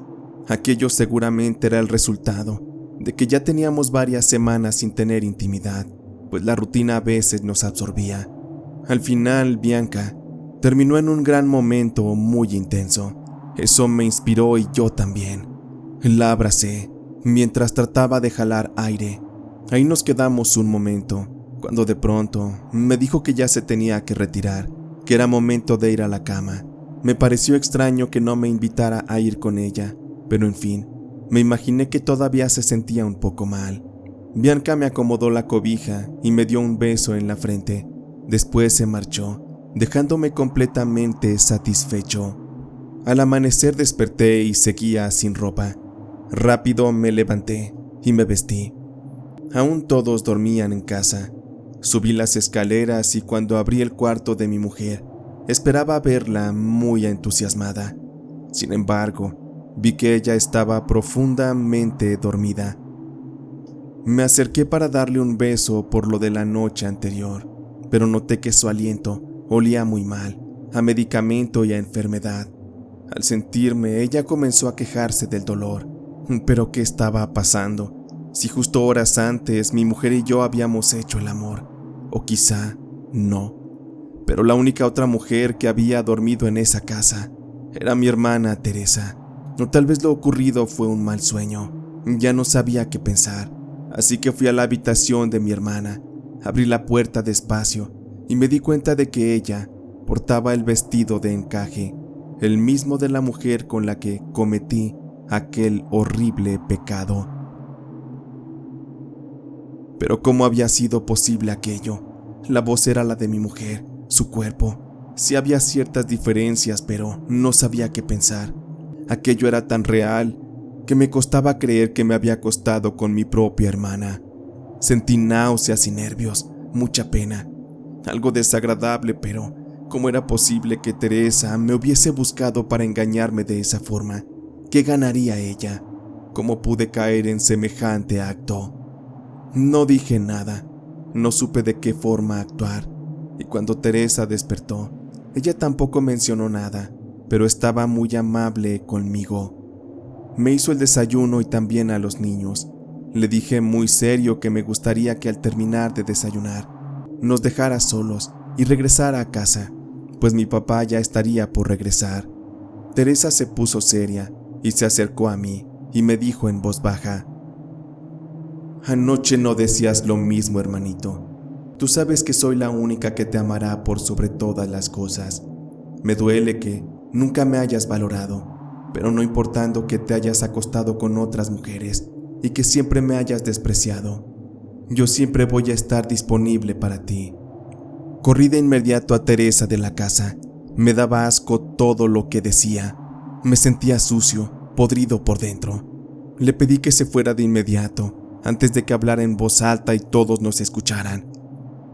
Aquello seguramente era el resultado de que ya teníamos varias semanas sin tener intimidad, pues la rutina a veces nos absorbía. Al final, Bianca terminó en un gran momento muy intenso. Eso me inspiró y yo también. La abracé mientras trataba de jalar aire. Ahí nos quedamos un momento, cuando de pronto me dijo que ya se tenía que retirar, que era momento de ir a la cama. Me pareció extraño que no me invitara a ir con ella, pero en fin, me imaginé que todavía se sentía un poco mal. Bianca me acomodó la cobija y me dio un beso en la frente. Después se marchó, dejándome completamente satisfecho. Al amanecer desperté y seguía sin ropa. Rápido me levanté y me vestí. Aún todos dormían en casa. Subí las escaleras y cuando abrí el cuarto de mi mujer, esperaba verla muy entusiasmada. Sin embargo, vi que ella estaba profundamente dormida. Me acerqué para darle un beso por lo de la noche anterior, pero noté que su aliento olía muy mal, a medicamento y a enfermedad. Al sentirme, ella comenzó a quejarse del dolor. ¿Pero qué estaba pasando? Si justo horas antes mi mujer y yo habíamos hecho el amor. O quizá no. Pero la única otra mujer que había dormido en esa casa era mi hermana Teresa. O tal vez lo ocurrido fue un mal sueño. Ya no sabía qué pensar. Así que fui a la habitación de mi hermana. Abrí la puerta despacio y me di cuenta de que ella portaba el vestido de encaje, el mismo de la mujer con la que cometí aquel horrible pecado. Pero ¿cómo había sido posible aquello? La voz era la de mi mujer, su cuerpo. Sí había ciertas diferencias, pero no sabía qué pensar. Aquello era tan real que me costaba creer que me había acostado con mi propia hermana. Sentí náuseas y nervios, mucha pena, algo desagradable, pero ¿cómo era posible que Teresa me hubiese buscado para engañarme de esa forma? ¿Qué ganaría ella? ¿Cómo pude caer en semejante acto? No dije nada, no supe de qué forma actuar, y cuando Teresa despertó, ella tampoco mencionó nada, pero estaba muy amable conmigo. Me hizo el desayuno y también a los niños. Le dije muy serio que me gustaría que al terminar de desayunar, nos dejara solos y regresara a casa, pues mi papá ya estaría por regresar. Teresa se puso seria y se acercó a mí y me dijo en voz baja: «Anoche no decías lo mismo, hermanito. Tú sabes que soy la única que te amará por sobre todas las cosas. Me duele que nunca me hayas valorado, pero no importando que te hayas acostado con otras mujeres y que siempre me hayas despreciado, yo siempre voy a estar disponible para ti». Corrí de inmediato a Teresa de la casa. Me daba asco todo lo que decía. Me sentía sucio, podrido por dentro. Le pedí que se fuera de inmediato, antes de que hablara en voz alta y todos nos escucharan.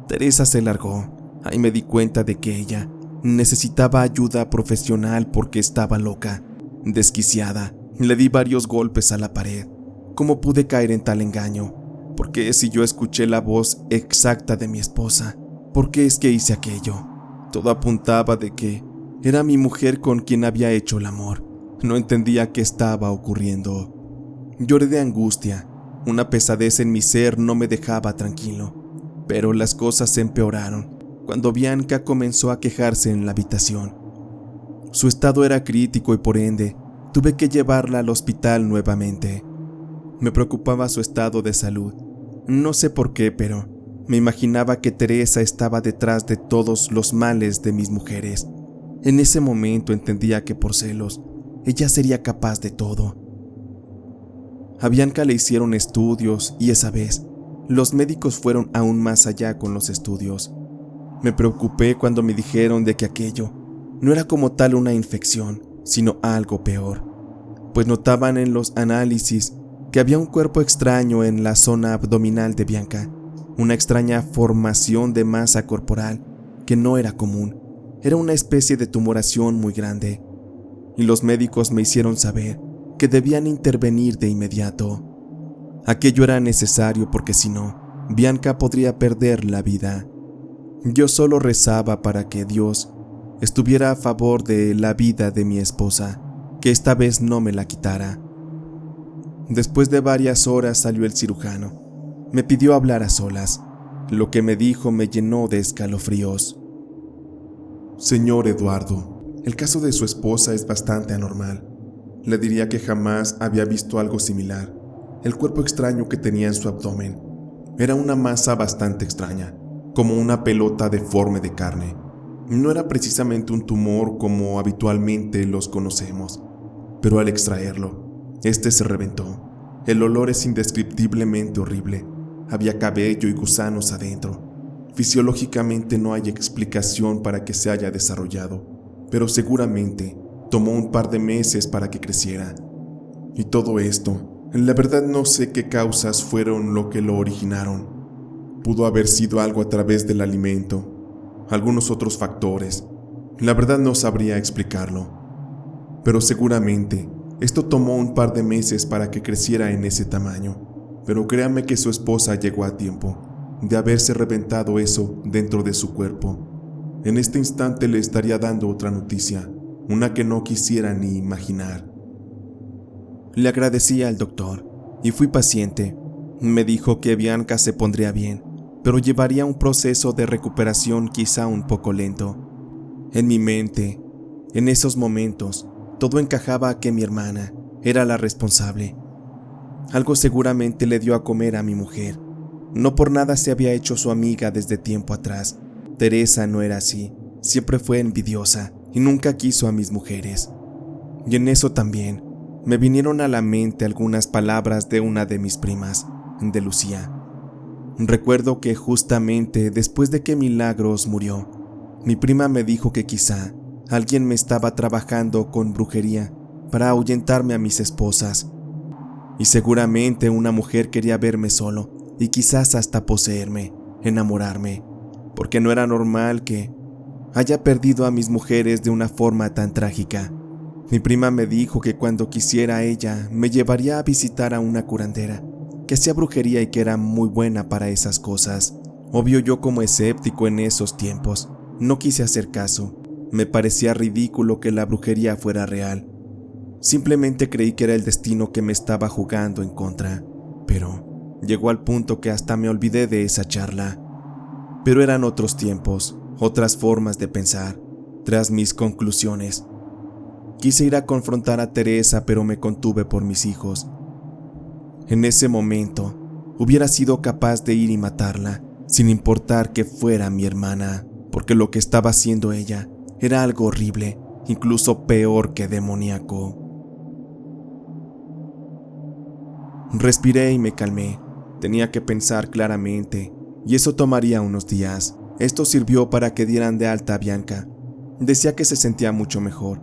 Teresa se largó. Ahí me di cuenta de que ella necesitaba ayuda profesional porque estaba loca, desquiciada. Le di varios golpes a la pared. ¿Cómo pude caer en tal engaño? ¿Por qué si yo escuché la voz exacta de mi esposa? ¿Por qué es que hice aquello? Todo apuntaba de que era mi mujer con quien había hecho el amor. No entendía qué estaba ocurriendo. Lloré de angustia. Una pesadez en mi ser no me dejaba tranquilo. Pero las cosas se empeoraron cuando Bianca comenzó a quejarse en la habitación. Su estado era crítico y por ende tuve que llevarla al hospital nuevamente. Me preocupaba su estado de salud. No sé por qué, pero me imaginaba que Teresa estaba detrás de todos los males de mis mujeres. En ese momento entendía que por celos, ella sería capaz de todo. A Bianca le hicieron estudios y esa vez, los médicos fueron aún más allá con los estudios. Me preocupé cuando me dijeron de que aquello no era como tal una infección, sino algo peor, pues notaban en los análisis que había un cuerpo extraño en la zona abdominal de Bianca, una extraña formación de masa corporal que no era común. Era una especie de tumoración muy grande, y los médicos me hicieron saber que debían intervenir de inmediato. Aquello era necesario porque si no, Bianca podría perder la vida. Yo solo rezaba para que Dios estuviera a favor de la vida de mi esposa, que esta vez no me la quitara. Después de varias horas salió el cirujano. Me pidió hablar a solas. Lo que me dijo me llenó de escalofríos. «Señor Eduardo, el caso de su esposa es bastante anormal. Le diría que jamás había visto algo similar. El cuerpo extraño que tenía en su abdomen era una masa bastante extraña. como una pelota deforme de carne. No era precisamente un tumor como habitualmente los conocemos, pero al extraerlo, este se reventó. El olor es indescriptiblemente horrible. Había cabello y gusanos adentro. Fisiológicamente no hay explicación para que se haya desarrollado, pero seguramente tomó un par de meses para que creciera. Y todo esto, la verdad no sé qué causas fueron lo que lo originaron. Pudo haber sido algo a través del alimento, algunos otros factores. La verdad no sabría explicarlo. Pero seguramente esto tomó un par de meses para que creciera en ese tamaño. Pero créame que su esposa llegó a tiempo de haberse reventado eso dentro de su cuerpo. En este instante le estaría dando otra noticia, una que no quisiera ni imaginar. Le agradecí al doctor y fui paciente. Me dijo que Bianca se pondría bien, pero llevaría un proceso de recuperación quizá un poco lento. En mi mente, en esos momentos, todo encajaba a que mi hermana era la responsable. Algo seguramente le dio a comer a mi mujer. No por nada se había hecho su amiga desde tiempo atrás. Teresa no era así, siempre fue envidiosa y nunca quiso a mis mujeres. Y en eso también me vinieron a la mente algunas palabras de una de mis primas, de Lucía. Recuerdo que justamente después de que Milagros murió, mi prima me dijo que quizá alguien me estaba trabajando con brujería para ahuyentarme a mis esposas. Y seguramente una mujer quería verme solo y quizás hasta poseerme, enamorarme, porque no era normal que haya perdido a mis mujeres de una forma tan trágica. Mi prima me dijo que cuando quisiera ella me llevaría a visitar a una curandera que hacía brujería y que era muy buena para esas cosas. Obvio, yo como escéptico en esos tiempos no quise hacer caso. Me parecía ridículo que la brujería fuera real. Simplemente creí que era el destino que me estaba jugando en contra, pero llegó al punto que hasta me olvidé de esa charla. Pero eran otros tiempos, otras formas de pensar. Tras mis conclusiones, quise ir a confrontar a Teresa, pero me contuve por mis hijos. En ese momento, hubiera sido capaz de ir y matarla, sin importar que fuera mi hermana, porque lo que estaba haciendo ella era algo horrible, incluso peor que demoníaco. Respiré y me calmé. Tenía que pensar claramente, y eso tomaría unos días. Esto sirvió para que dieran de alta a Bianca. Decía que se sentía mucho mejor.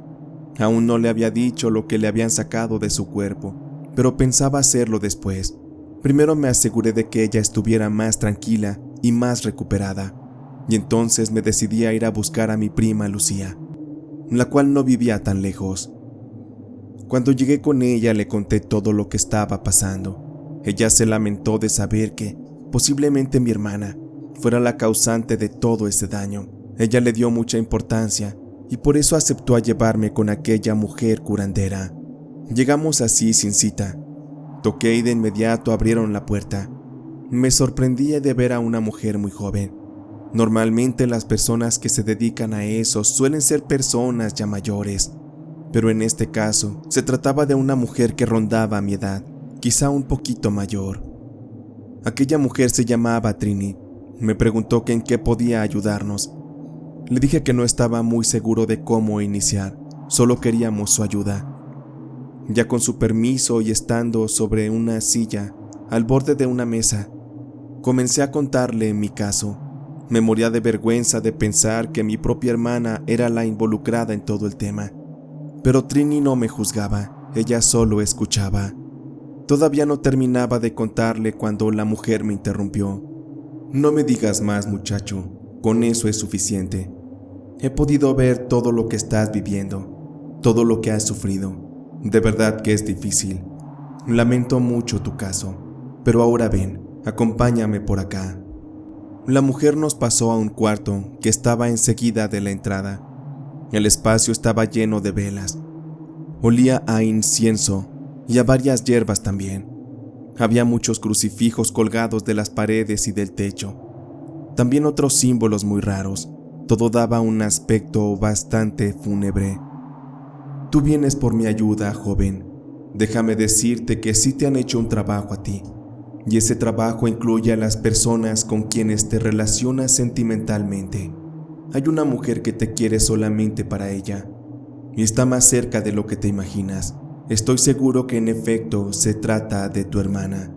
Aún no le había dicho lo que le habían sacado de su cuerpo, pero pensaba hacerlo después. Primero me aseguré de que ella estuviera más tranquila y más recuperada, y entonces me decidí a ir a buscar a mi prima Lucía, la cual no vivía tan lejos. Cuando llegué con ella le conté todo lo que estaba pasando. Ella se lamentó de saber que posiblemente mi hermana fuera la causante de todo ese daño. Ella le dio mucha importancia y por eso aceptó a llevarme con aquella mujer curandera. Llegamos así sin cita. Toqué y de inmediato abrieron la puerta. Me sorprendí de ver a una mujer muy joven. Normalmente las personas que se dedican a eso suelen ser personas ya mayores, pero en este caso se trataba de una mujer que rondaba mi edad, quizá un poquito mayor. Aquella mujer se llamaba Trini. Me preguntó que en qué podía ayudarnos. Le dije que no estaba muy seguro de cómo iniciar, solo queríamos su ayuda. Ya con su permiso y estando sobre una silla, al borde de una mesa, comencé a contarle mi caso. Me moría de vergüenza de pensar que mi propia hermana era la involucrada en todo el tema. Pero Trini no me juzgaba, ella solo escuchaba. Todavía no terminaba de contarle cuando la mujer me interrumpió. No me digas más, muchacho, con eso es suficiente. He podido ver todo lo que estás viviendo, todo lo que has sufrido. De verdad que es difícil. Lamento mucho tu caso, pero ahora ven, acompáñame por acá. La mujer nos pasó a un cuarto que estaba enseguida de la entrada. El espacio estaba lleno de velas. Olía a incienso y a varias hierbas también. Había muchos crucifijos colgados de las paredes y del techo. También otros símbolos muy raros. Todo daba un aspecto bastante fúnebre. Tú vienes por mi ayuda, joven. Déjame decirte que sí te han hecho un trabajo a ti. y ese trabajo incluye a las personas con quienes te relacionas sentimentalmente. Hay una mujer que te quiere solamente para ella, y está más cerca de lo que te imaginas. Estoy seguro que en efecto se trata de tu hermana.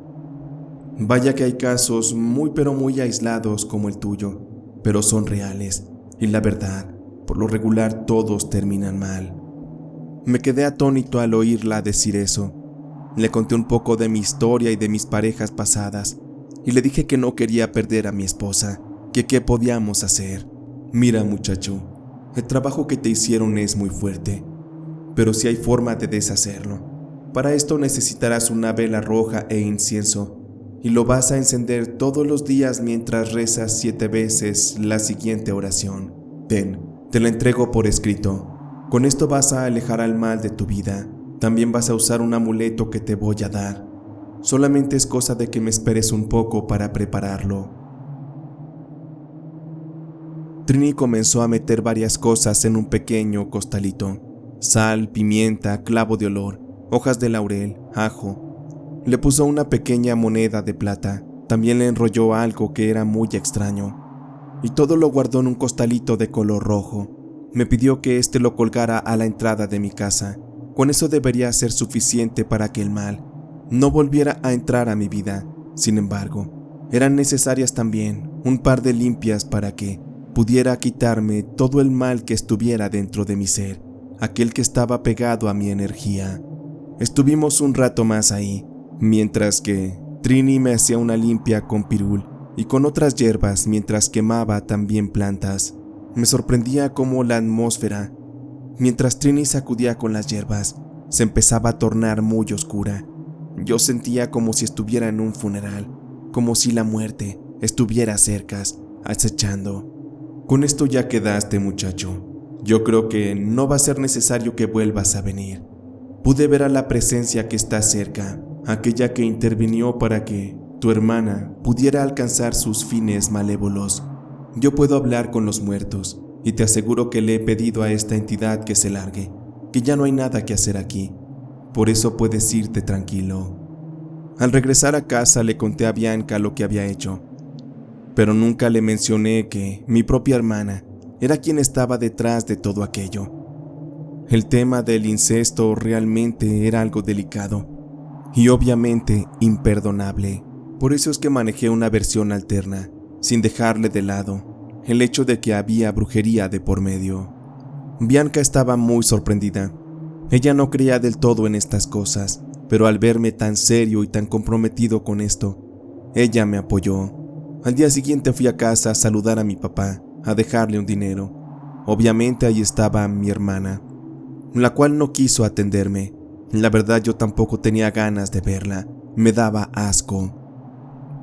Vaya que hay casos muy pero muy aislados como el tuyo, pero son reales, y la verdad, por lo regular todos terminan mal. Me quedé atónito al oírla decir eso. Le conté un poco de mi historia y de mis parejas pasadas, y le dije que no quería perder a mi esposa, que qué podíamos hacer. Mira, muchacho, el trabajo que te hicieron es muy fuerte, pero sí hay forma de deshacerlo. Para esto necesitarás una vela roja e incienso, y lo vas a encender todos los días mientras rezas 7 veces la siguiente oración. Ten, te la entrego por escrito. Con esto vas a alejar al mal de tu vida. También vas a usar un amuleto que te voy a dar. Solamente es cosa de que me esperes un poco para prepararlo. Trini comenzó a meter varias cosas en un pequeño costalito. Sal, pimienta, clavo de olor, hojas de laurel, ajo. Le puso una pequeña moneda de plata. También le enrolló algo que era muy extraño. Y todo lo guardó en un costalito de color rojo. Me pidió que éste lo colgara a la entrada de mi casa. Con eso debería ser suficiente para que el mal no volviera a entrar a mi vida. Sin embargo, eran necesarias también un par de limpias para que pudiera quitarme todo el mal que estuviera dentro de mi ser, aquel que estaba pegado a mi energía. Estuvimos un rato más ahí, mientras que Trini me hacía una limpia con pirul y con otras hierbas mientras quemaba también plantas. Me sorprendía cómo la atmósfera, mientras Trini sacudía con las hierbas, se empezaba a tornar muy oscura. Yo sentía como si estuviera en un funeral, como si la muerte estuviera cerca, acechando. Con esto ya quedaste, muchacho. Yo creo que no va a ser necesario que vuelvas a venir. Pude ver a la presencia que está cerca, aquella que intervinió para que tu hermana pudiera alcanzar sus fines malévolos. Yo puedo hablar con los muertos, y te aseguro que le he pedido a esta entidad que se largue, que ya no hay nada que hacer aquí. Por eso puedes irte tranquilo. Al regresar a casa le conté a Bianca lo que había hecho, pero nunca le mencioné que mi propia hermana era quien estaba detrás de todo aquello. El tema del incesto realmente era algo delicado y obviamente imperdonable. Por eso es que manejé una versión alterna, sin dejarle de lado el hecho de que había brujería de por medio. Bianca estaba muy sorprendida. Ella no creía del todo en estas cosas, pero al verme tan serio y tan comprometido con esto, ella me apoyó. Al día siguiente fui a casa a saludar a mi papá, a dejarle un dinero. Obviamente ahí estaba mi hermana, la cual no quiso atenderme. La verdad yo tampoco tenía ganas de verla, me daba asco.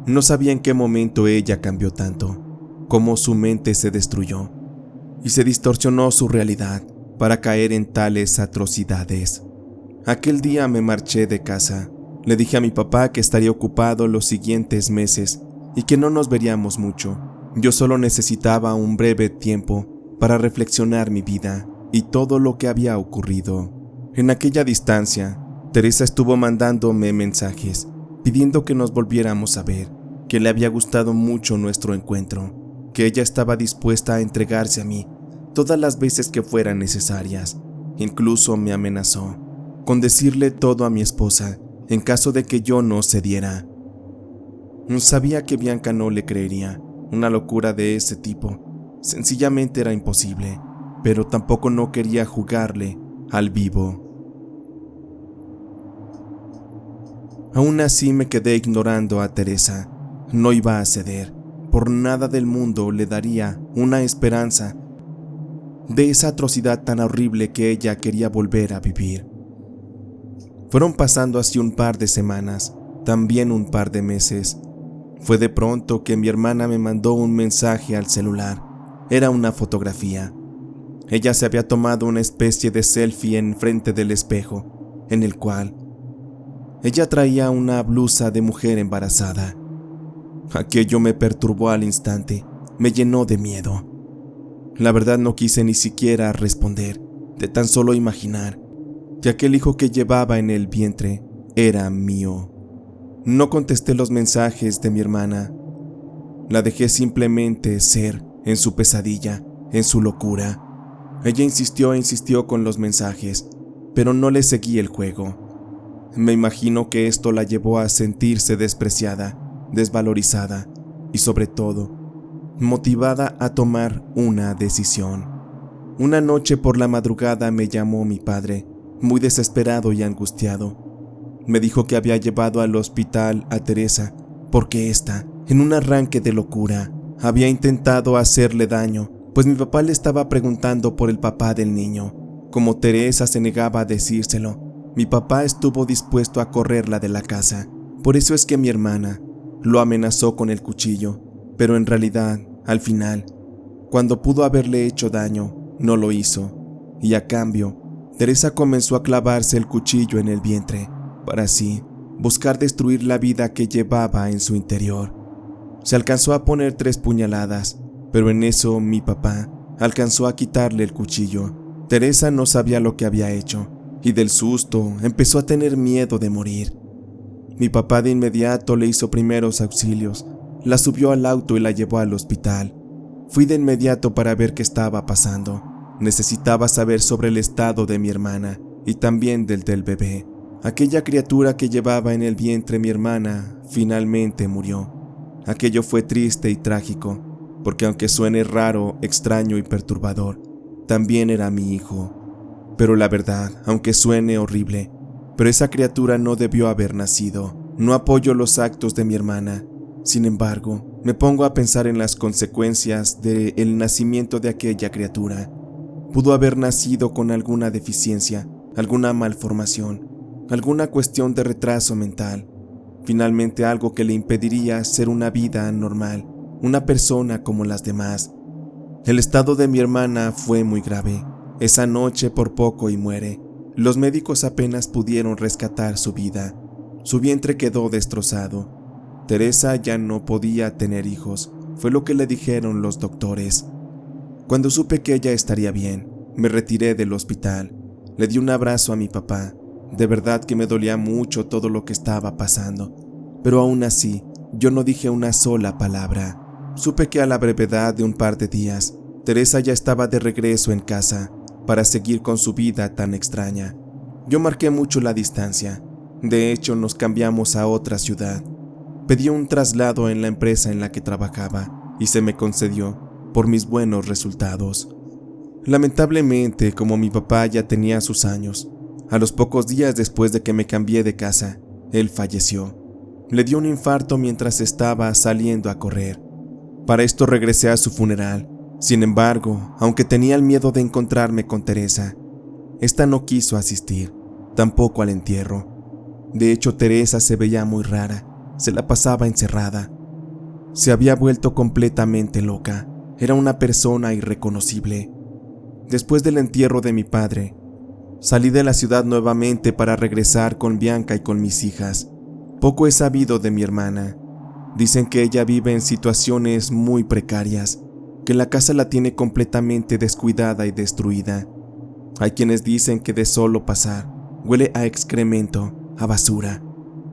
No sabía en qué momento ella cambió tanto, cómo su mente se destruyó y se distorsionó su realidad para caer en tales atrocidades. Aquel día me marché de casa. Le dije a mi papá que estaría ocupado los siguientes meses y que no nos veríamos mucho. Yo solo necesitaba un breve tiempo para reflexionar mi vida y todo lo que había ocurrido. En aquella distancia, Teresa estuvo mandándome mensajes pidiendo que nos volviéramos a ver, que le había gustado mucho nuestro encuentro, que ella estaba dispuesta a entregarse a mí todas las veces que fueran necesarias. Incluso me amenazó con decirle todo a mi esposa en caso de que yo no cediera. Sabía que Bianca no le creería. Una locura de ese tipo sencillamente era imposible, pero tampoco no quería jugarle al vivo. Aún así me quedé ignorando a Teresa. No iba a ceder. Por nada del mundo le daría una esperanza de esa atrocidad tan horrible que ella quería volver a vivir. Fueron pasando así un par de semanas, también un par de meses. Fue de pronto que mi hermana me mandó un mensaje al celular. Era una fotografía. Ella se había tomado una especie de selfie en frente del espejo, en el cual ella traía una blusa de mujer embarazada. Aquello me perturbó al instante, me llenó de miedo. La verdad no quise ni siquiera responder, de tan solo imaginar que aquel hijo que llevaba en el vientre era mío. No contesté los mensajes de mi hermana. La dejé simplemente ser en su pesadilla, en su locura. Ella insistió e insistió con los mensajes, pero no le seguí el juego. Me imagino que esto la llevó a sentirse despreciada, desvalorizada y sobre todo, motivada a tomar una decisión. Una noche por la madrugada me llamó mi padre, muy desesperado y angustiado. Me dijo que había llevado al hospital a Teresa porque ésta, en un arranque de locura, había intentado hacerle daño, pues mi papá le estaba preguntando por el papá del niño. Como Teresa se negaba a decírselo, mi papá estuvo dispuesto a correrla de la casa. Por eso es que mi hermana lo amenazó con el cuchillo, pero en realidad, al final, cuando pudo haberle hecho daño, no lo hizo. Y a cambio, Teresa comenzó a clavarse el cuchillo en el vientre, para así buscar destruir la vida que llevaba en su interior. Se alcanzó a poner 3 puñaladas, pero en eso mi papá alcanzó a quitarle el cuchillo. Teresa no sabía lo que había hecho, y del susto empezó a tener miedo de morir. Mi papá de inmediato le hizo primeros auxilios, la subió al auto y la llevó al hospital. Fui de inmediato para ver qué estaba pasando. Necesitaba saber sobre el estado de mi hermana y también del bebé. Aquella criatura que llevaba en el vientre mi hermana finalmente murió. Aquello fue triste y trágico, porque aunque suene raro, extraño y perturbador, también era mi hijo. Pero la verdad, aunque suene horrible, pero esa criatura no debió haber nacido. No apoyo los actos de mi hermana. Sin embargo, me pongo a pensar en las consecuencias del nacimiento de aquella criatura. Pudo haber nacido con alguna deficiencia, alguna malformación, alguna cuestión de retraso mental, finalmente algo que le impediría ser una vida normal, una persona como las demás. El estado de mi hermana fue muy grave. Esa noche por poco y muere. Los médicos apenas pudieron rescatar su vida. Su vientre quedó destrozado. Teresa ya no podía tener hijos, fue lo que le dijeron los doctores. Cuando supe que ella estaría bien, me retiré del hospital. Le di un abrazo a mi papá. De verdad que me dolía mucho todo lo que estaba pasando, pero aún así, yo no dije una sola palabra. Supe que a la brevedad de un par de días, Teresa ya estaba de regreso en casa para seguir con su vida tan extraña. Yo marqué mucho la distancia. De hecho, nos cambiamos a otra ciudad. Pedí un traslado en la empresa en la que trabajaba y se me concedió por mis buenos resultados. Lamentablemente, como mi papá ya tenía sus años, a los pocos días después de que me cambié de casa, él falleció. Le dio un infarto mientras estaba saliendo a correr. Para esto regresé a su funeral. Sin embargo, aunque tenía el miedo de encontrarme con Teresa, esta no quiso asistir, tampoco al entierro. De hecho, Teresa se veía muy rara, se la pasaba encerrada. Se había vuelto completamente loca, era una persona irreconocible. Después del entierro de mi padre, salí de la ciudad nuevamente para regresar con Bianca y con mis hijas. Poco he sabido de mi hermana. Dicen que ella vive en situaciones muy precarias, que la casa la tiene completamente descuidada y destruida. Hay quienes dicen que de solo pasar, huele a excremento, a basura,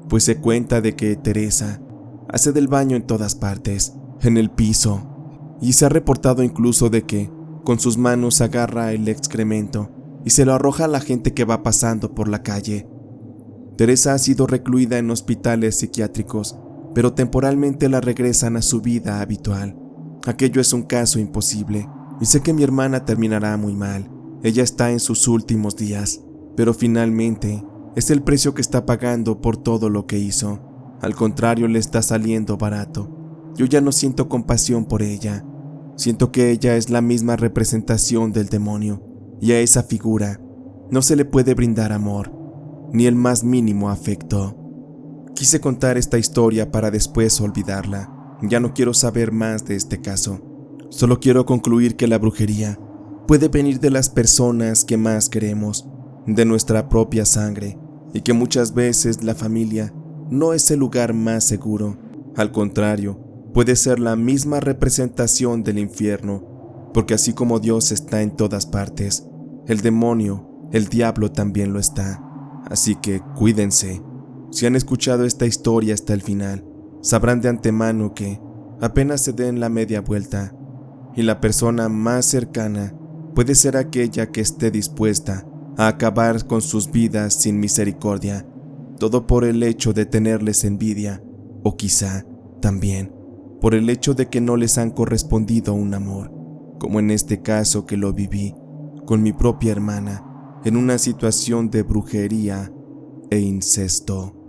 pues se cuenta de que Teresa hace del baño en todas partes, en el piso, y se ha reportado incluso de que con sus manos agarra el excremento y se lo arroja a la gente que va pasando por la calle. Teresa ha sido recluida en hospitales psiquiátricos, pero temporalmente la regresan a su vida habitual. Aquello es un caso imposible, y sé que mi hermana terminará muy mal. Ella está en sus últimos días, pero finalmente es el precio que está pagando por todo lo que hizo. Al contrario, le está saliendo barato. Yo ya no siento compasión por ella. Siento que ella es la misma representación del demonio, y a esa figura no se le puede brindar amor, ni el más mínimo afecto. Quise contar esta historia para después olvidarla. Ya no quiero saber más de este caso. Solo quiero concluir que la brujería puede venir de las personas que más queremos, de nuestra propia sangre, y que muchas veces la familia no es el lugar más seguro. Al contrario, puede ser la misma representación del infierno, porque así como Dios está en todas partes, el demonio, el diablo también lo está. Así que cuídense. Si han escuchado esta historia hasta el final, sabrán de antemano que apenas se den la media vuelta y la persona más cercana puede ser aquella que esté dispuesta a acabar con sus vidas sin misericordia, todo por el hecho de tenerles envidia, o quizá también por el hecho de que no les han correspondido un amor, como en este caso que lo viví con mi propia hermana en una situación de brujería e incesto.